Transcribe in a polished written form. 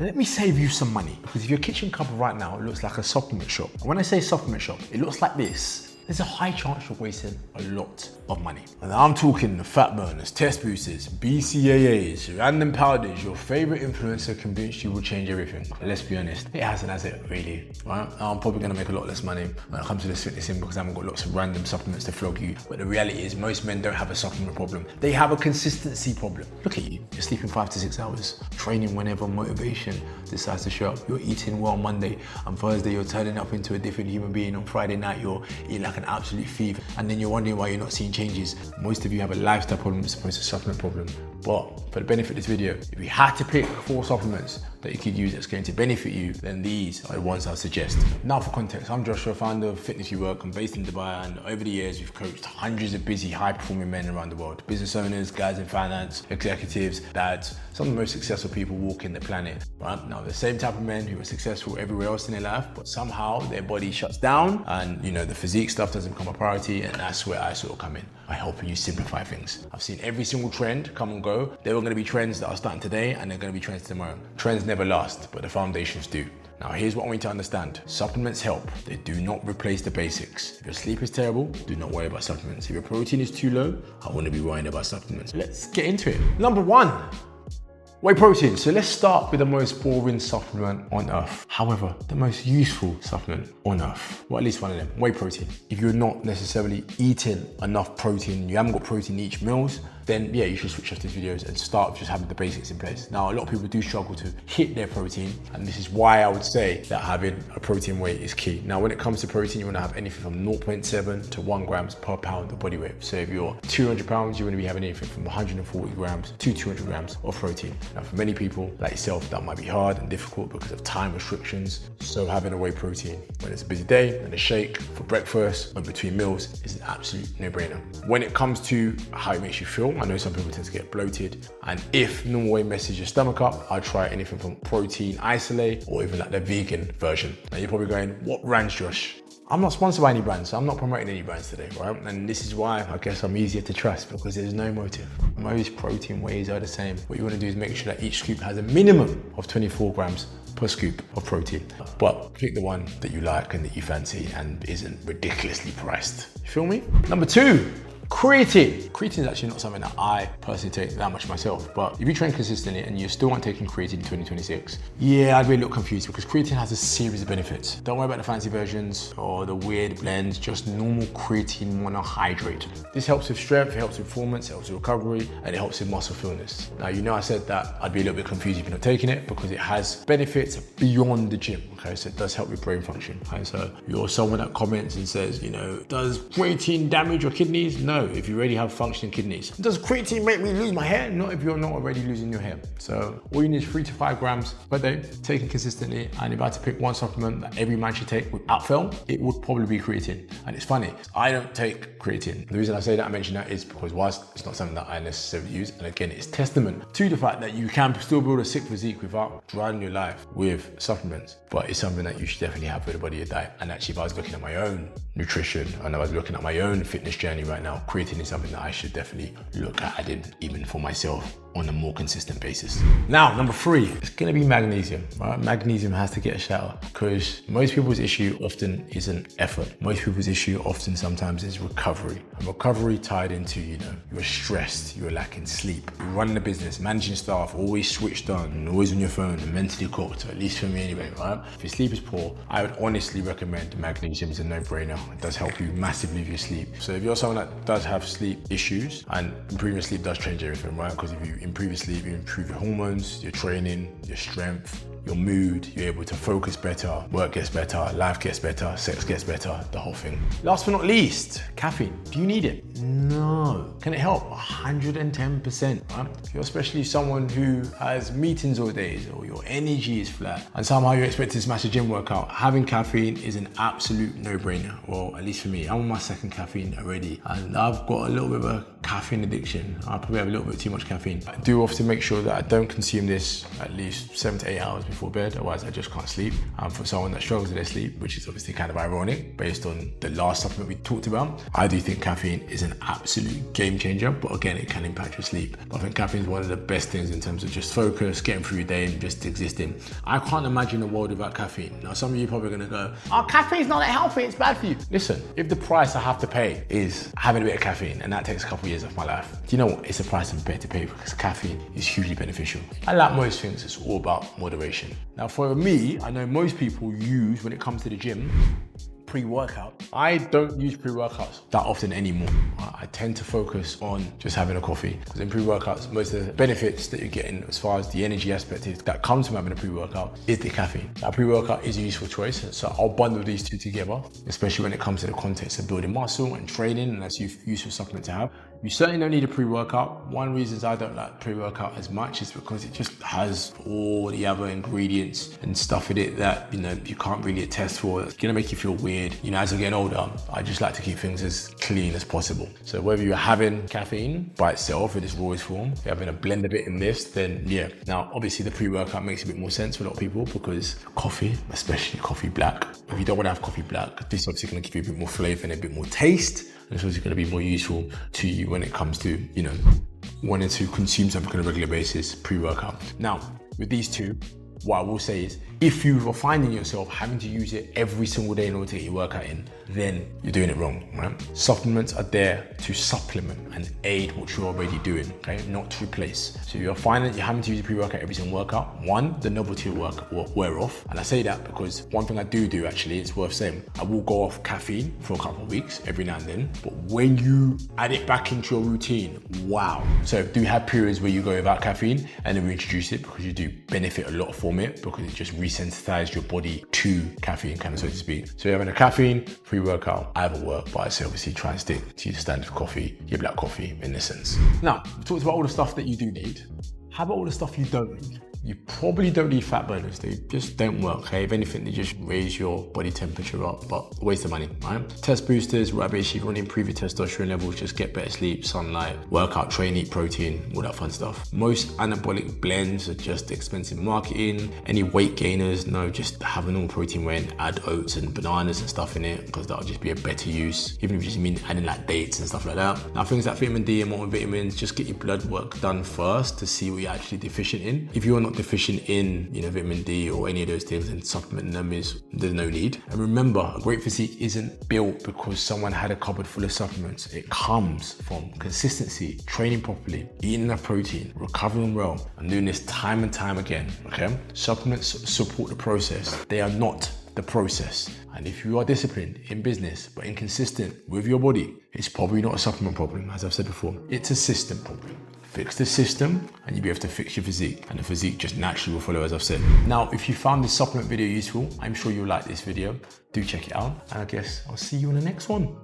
Let me save you some money, because if your kitchen cupboard right now, it looks like a supplement shop. And when I say supplement shop, it looks like this. There's a high chance you're wasting a lot of money. And I'm talking the fat burners, test boosters, BCAAs, random powders. Your favorite influencer convinced you will change everything. Let's be honest, it hasn't, has it, really? Right? I'm probably gonna make a lot less money when it comes to this fitness in because I haven't got lots of random supplements to flog you. But the reality is most men don't have a supplement problem. They have a consistency problem. Look at you, you're sleeping 5 to 6 hours, training whenever motivation decides to show up. You're eating well Monday, and Thursday you're turning up into a different human being. On Friday night, you're eating like an absolute thief, and then you're wondering why you're not seeing changes. Most of you have a lifestyle problem as opposed to a supplement problem. But for the benefit of this video, if you had to pick 4 supplements that you could use that's going to benefit you, then these are the ones I suggest. Now for context, I'm Joshua, founder of Fitness You Work. I'm based in Dubai, and over the years we've coached hundreds of busy, high-performing men around the world. Business owners, guys in finance, executives, dads, some of the most successful people walking the planet. Right? Now, the same type of men who are successful everywhere else in their life, but somehow their body shuts down and the physique stuff doesn't become a priority, and that's where I sort of come in by helping you simplify things. I've seen every single trend come and go. There are going to be trends that are starting today and they're going to be trends tomorrow. Trends never last, but the foundations do. Now, here's what I want you to understand. Supplements help. They do not replace the basics. If your sleep is terrible, do not worry about supplements. If your protein is too low, I wouldn't be worrying about supplements. Let's get into it. Number 1. Whey protein. So let's start with the most boring supplement on earth. However, the most useful supplement on earth. Well, at least one of them, whey protein. If you're not necessarily eating enough protein, you haven't got protein in each meals, then yeah, you should switch off these videos and start just having the basics in place. Now, a lot of people do struggle to hit their protein, and this is why I would say that having a protein weight is key. Now, when it comes to protein, you want to have anything from 0.7 to 1 grams per pound of body weight. So if you're 200 pounds, you're going to be having anything from 140 grams to 200 grams of protein. Now, for many people like yourself, that might be hard and difficult because of time restrictions. So having a whey protein when it's a busy day and a shake for breakfast and between meals is an absolute no-brainer. When it comes to how it makes you feel, I know some people tend to get bloated, and if normal whey messes your stomach up, I'd try anything from protein isolate or even like the vegan version. Now you're probably going, what brands, Josh? I'm not sponsored by any brands, so I'm not promoting any brands today, right? And this is why I guess I'm easier to trust, because there's no motive. Most protein wheys are the same. What you want to do is make sure that each scoop has a minimum of 24 grams per scoop of protein. But pick the one that you like and that you fancy and isn't ridiculously priced. You feel me? Number 2. Creatine. Creatine is actually not something that I personally take that much myself, but if you train consistently and you still aren't taking creatine in 2026, yeah, I'd be a little confused, because creatine has a series of benefits. Don't worry about the fancy versions or the weird blends, just normal creatine monohydrate. This helps with strength, it helps with performance, it helps with recovery, and it helps with muscle fullness. Now, I said that I'd be a little bit confused if you're not taking it, because it has benefits beyond the gym, okay? So it does help with brain function, okay? So you're someone that comments and says, does creatine damage your kidneys? No. If you already have functioning kidneys. Does creatine make me lose my hair? Not if you're not already losing your hair. So all you need is 3 to 5 grams per day, taken consistently. And if I had to pick one supplement that every man should take without fail, it would probably be creatine. And it's funny, I don't take creatine. The reason I say that, I mention that, is because whilst it's not something that I necessarily use, and again, it's testament to the fact that you can still build a sick physique without driving your life with supplements. But it's something that you should definitely have for the body of diet. And actually, if I was looking at my own nutrition and I was looking at my own fitness journey right now, creatine is something that I should definitely look at adding even for myself on a more consistent basis. Now, number 3, it's gonna be magnesium, right? Magnesium has to get a shout out, because most people's issue often isn't effort. Most people's issue often sometimes is recovery. And recovery tied into, you're stressed, you're lacking sleep, you're running a business, managing staff, always switched on, always on your phone, and mentally cooked, at least for me anyway, right? If your sleep is poor, I would honestly recommend magnesium. Is a no-brainer. It does help you massively with your sleep. So if you're someone that does have sleep issues, and improving your sleep does change everything, right? Because if you improve your sleep, you improve your hormones, your training, your strength, your mood, you're able to focus better, work gets better, life gets better, sex gets better, the whole thing. Last but not least, caffeine. Do you need it? No. Can it help? 110%, right? If you're especially someone who has meetings all days, or your energy is flat, and somehow you're expected to smash a gym workout, having caffeine is an absolute no-brainer. Well, at least for me, I'm on my 2nd caffeine already, and I've got a little bit of a caffeine addiction. I probably have a little bit too much caffeine. I do often make sure that I don't consume this at least 7 to 8 hours before bed, otherwise I just can't sleep. For someone that struggles with their sleep, which is obviously kind of ironic based on the last supplement we talked about, I do think caffeine is an absolute game changer, but again, it can impact your sleep. But I think caffeine is one of the best things in terms of just focus, getting through your day and just existing. I can't imagine a world without caffeine. Now, some of you are probably gonna go, oh, caffeine's not that healthy, it's bad for you. Listen, if the price I have to pay is having a bit of caffeine and that takes a couple of years of my life, do you know what? It's a price I'm prepared to pay because caffeine is hugely beneficial. I like most things, it's all about moderation. Now, for me, I know most people use, when it comes to the gym, pre-workout. I don't use pre-workouts that often anymore. I tend to focus on just having a coffee, because in pre-workouts, most of the benefits that you're getting as far as the energy aspect is, that comes from having a pre-workout is the caffeine. That pre-workout is a useful choice, so I'll bundle these two together, especially when it comes to the context of building muscle and training, and that's a useful supplement to have. You certainly don't need a pre-workout. One reason I don't like pre-workout as much is because it just has all the other ingredients and stuff in it that, you know, you can't really attest for. It's gonna make you feel weird. You know, as I get older, I just like to keep things as clean as possible. So whether you're having caffeine by itself in its rawest form, if you're having a blend of it in this, then yeah. Now, obviously the pre-workout makes a bit more sense for a lot of people because coffee, especially coffee black, if you don't want to have coffee black, this is obviously gonna give you a bit more flavor and a bit more taste. And it's also going to be more useful to you when it comes to, you know, wanting to consume something on a regular basis pre-workout. Now, with these two, what I will say is, if you are finding yourself having to use it every single day in order to get your workout in, then you're doing it wrong, right? Supplements are there to supplement and aid what you're already doing, okay? Not to replace. So you're finding that you're having to use a pre-workout every single workout. One, the novelty will wear off. And I say that because one thing I do actually, it's worth saying, I will go off caffeine for a couple of weeks every now and then, but when you add it back into your routine, wow. So do have periods where you go without caffeine and then reintroduce it because you do benefit a lot from it because it just resensitizes your body to caffeine, kind of so to speak. So you're having a caffeine, pre-workout, either work, but I say obviously try and stick to your standard coffee, your black coffee in this sense. Now, we talked about all the stuff that you do need. How about all the stuff you don't need? You probably don't need fat burners, they just don't work, okay? If anything, they just raise your body temperature up, but waste of money, right? Test boosters, right? Basically, if you want to improve your testosterone levels, just get better sleep, sunlight, workout, train, eat protein, all that fun stuff. Most anabolic blends are just expensive marketing. Any weight gainers, no, just have a normal protein whey and add oats and bananas and stuff in it, because that'll just be a better use, even if you just mean adding like dates and stuff like that. Now, things like vitamin D and multivitamins, just get your blood work done first to see what you're actually deficient in. If you're not deficient in, you know, vitamin D or any of those things, and supplementing them there's no need. And remember, a great physique isn't built because someone had a cupboard full of supplements. It comes from consistency, training properly, eating enough protein, recovering well, and doing this time and time again, okay? Supplements support the process. They are not the process. And if you are disciplined in business but inconsistent with your body, it's probably not a supplement problem, as I've said before. It's a system problem. Fix the system and you'll be able to fix your physique, and the physique just naturally will follow, as I've said. Now, if you found this supplement video useful, I'm sure you'll like this video. Do check it out, and I guess I'll see you in the next one.